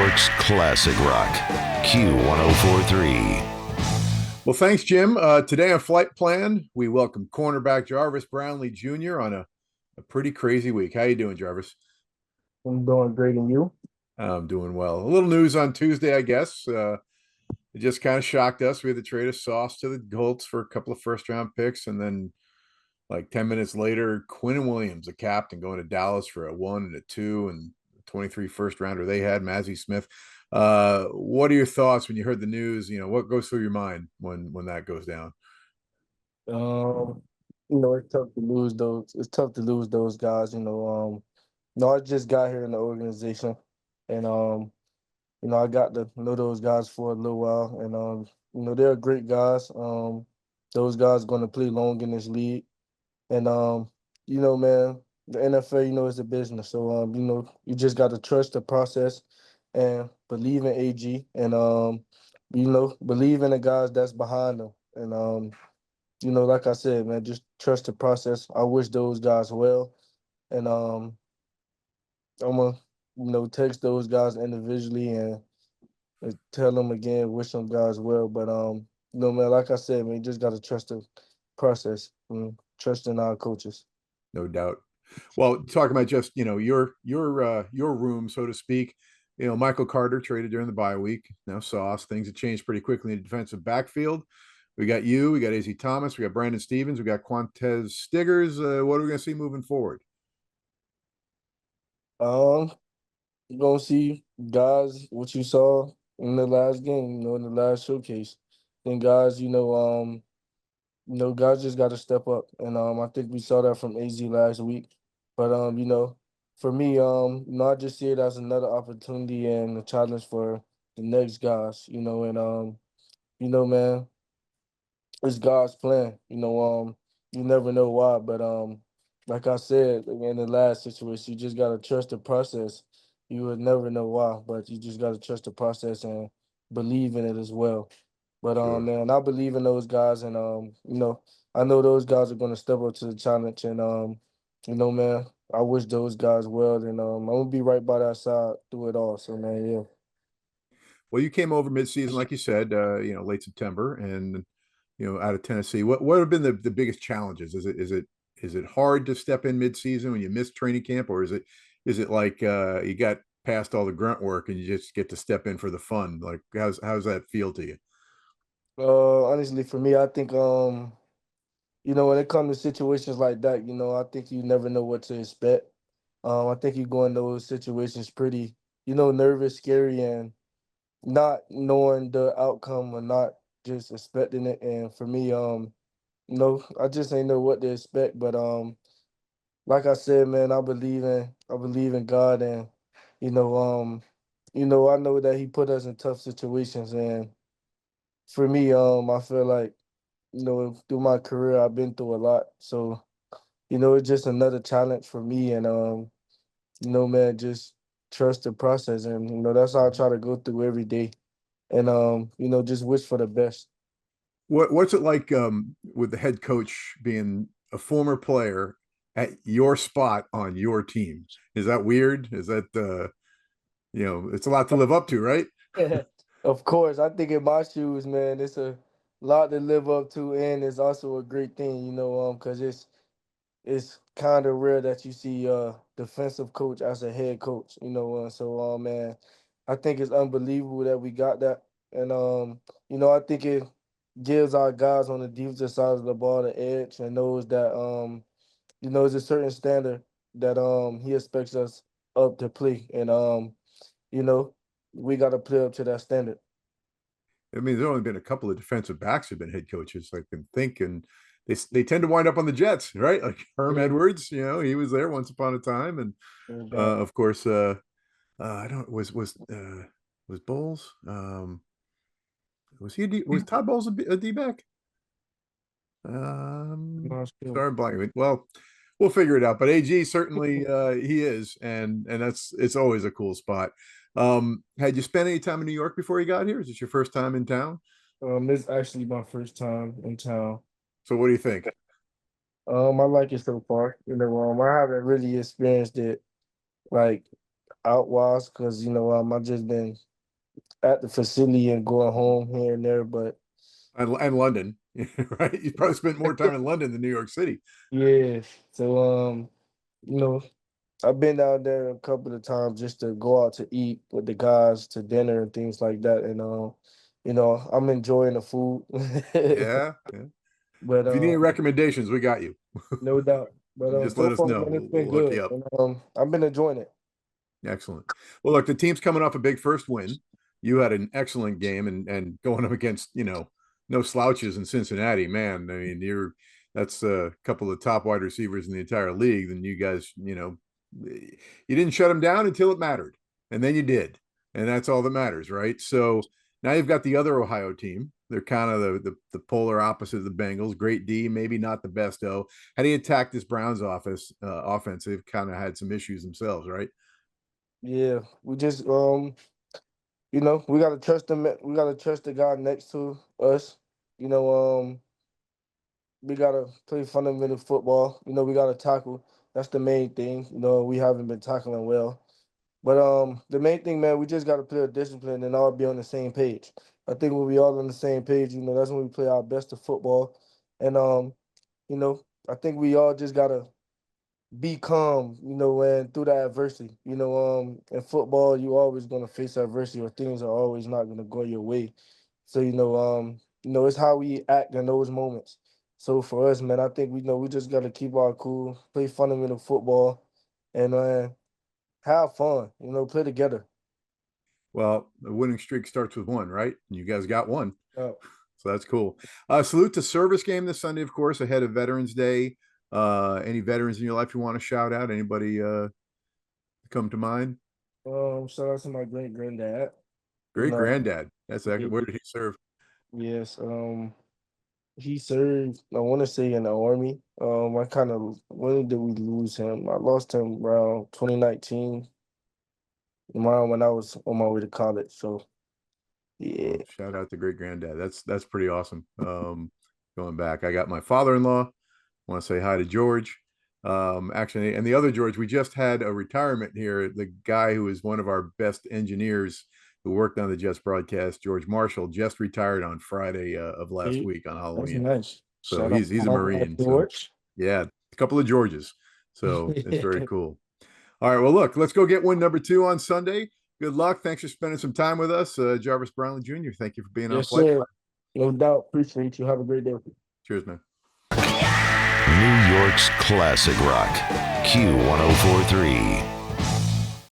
York's classic rock, Q1043. Well, thanks, Jim. Today on Flight Plan, we welcome cornerback Jarvis Brownlee Jr. on a pretty crazy week. How you doing, Jarvis? I'm doing great, and you? I'm doing well. A little news on Tuesday, I guess. It just kind of shocked us. We had to trade a Sauce to the Colts for a couple of first-round picks, and then like 10 minutes later, Quinn Williams, the captain, going to Dallas for a 1 and a 2 and 23 first rounder they had, Mazzie Smith. What are your thoughts when you heard the news? You know, what goes through your mind when that goes down? Um, it's tough to lose those. It's tough to lose those guys. I just got here in the organization, and I got to know those guys for a little while, and they're great guys. Those guys going to play long in this league, and man, the NFL, is a business, so you just got to trust the process and believe in AG, and believe in the guys that's behind them, and like I said, man, just trust the process. I wish those guys well, and I'm gonna text those guys individually and tell them again, wish them guys well. But man, like I said, man, you just gotta trust the process, trust in our coaches. No doubt. Well, talking about just your room, so to speak. You know, Michael Carter traded during the bye week. Now Sauce. Things have changed pretty quickly in the defensive backfield. We got you, we got AZ Thomas, we got Brandon Stevens, we got Quantez Stiggers. What are we going to see moving forward? Um, you're gonna see guys what you saw in the last game, in the last showcase. Then guys, guys just got to step up, and I think we saw that from AZ last week. But for me, I just see it as another opportunity and a challenge for the next guys. Man, it's God's plan. You never know why, but like I said in the last situation, you just gotta trust the process. You would never know why, but you just gotta trust the process and believe in it as well. But Sure. man, I believe in those guys, and I know those guys are gonna step up to the challenge, and man, I wish those guys well, and I'm gonna be right by their side through it all. So man, yeah. Well, you came over midseason, like you said, late September, and out of Tennessee. What have been the biggest challenges? Is it hard to step in midseason when you miss training camp, or is it like you got past all the grunt work and you just get to step in for the fun? Like how's that feel to you? Honestly, for me, I think when it comes to situations like that, I think you never know what to expect. I think you go in those situations pretty, nervous, scary, and not knowing the outcome or not just expecting it. And for me, I just ain't know what to expect. But like I said, man, I believe in God, and you know, um, I know that He put us in tough situations, and for me, I feel like through my career, I've been through a lot. So, it's just another challenge for me. And, man, just trust the process. And, that's how I try to go through every day. And, just wish for the best. What's it like with the head coach being a former player at your spot on your team? Is that weird? Is that it's a lot to live up to, right? Of course, I think in my shoes, man, it's a lot to live up to. And it's also a great thing, because it's kind of rare that you see a defensive coach as a head coach, so man, I think it's unbelievable that we got that. And I think it gives our guys on the defensive side of the ball the edge, and knows that it's a certain standard that he expects us up to play. And you know we got to play up to that standard. I mean, there's only been a couple of defensive backs who've been head coaches. I can think, and they tend to wind up on the Jets, right? Like Herm Yeah, Edwards, he was there once upon a time, and no doubt. of course, I don't was Bowles. Was he was Todd Bowles a D back? Not sure. Sorry, I'm blanking. Well, we'll figure it out. But AG certainly he is, and it's always a cool spot. Had you spent any time in New York before you got here? Is this your first time in town? This is actually my first time in town. So what do you think? I like it so far. I haven't really experienced it like out wise because I just been at the facility and going home here and there, but And London, right? You probably spent more time in London than New York City. yeah. So you know, I've been down there a couple of times just to go out to eat with the guys to dinner and things like that, and I'm enjoying the food. Yeah, yeah. But If you need any recommendations, we got you. no doubt. But Just so let us far, know. man, it's been We'll hook good, you up. and I've been enjoying it. Excellent. Well, look, the team's coming off a big first win. You had an excellent game, and going up against no slouches in Cincinnati. Man, I mean, that's a couple of top wide receivers in the entire league. Then you guys, you didn't shut them down until it mattered, and then you did, and that's all that matters, right? So now you've got the other Ohio team. They're kind of the polar opposite of the Bengals. Great D, maybe not the best O. How do you attack this Browns offense? They've kind of had some issues themselves, right? Yeah, we just we gotta trust them. We gotta trust the guy next to us. You know, we gotta play fundamental football. We gotta tackle. That's the main thing. We haven't been tackling well. But the main thing, man, we just gotta play a discipline and all be on the same page. I think when we all on the same page, that's when we play our best of football. And you know, I think we all just gotta be calm, and through that adversity. In football, you always gonna face adversity or things are always not gonna go your way. So, it's how we act in those moments. So for us, man, I think we just gotta keep our cool, play fundamental football, and have fun. Play together. Well, the winning streak starts with one, right? And you guys got one. Yeah. So that's cool. Salute to Service Game this Sunday, of course, ahead of Veterans Day. Any veterans in your life you want to shout out? Anybody come to mind? Shout out to my great granddad. You Great know, granddad. That's actually, he- where did he serve? yes. He served, I want to say, in the army. I kind of when did we lose him? I lost him around 2019, around when I was on my way to college. So yeah, Well, shout out to great granddad. That's pretty awesome. Going back, I got my father-in-law. Want to say hi to George. Actually, and the other George, we just had a retirement here. The guy who is one of our best engineers who worked on the Jets broadcast, George Marshall, just retired on Friday of last see, week on that's Halloween. nice. So Shout out he's a to my Marine. So George. yeah, a couple of Georges. So it's very cool. All right, well, look, let's go get win number 2 on Sunday. Good luck. Thanks for spending some time with us, Jarvis Brownlee Jr. Thank you for being on Yes, Play. sir. No doubt. Appreciate you. Have a great day. Cheers, man. New York's classic rock, Q1043.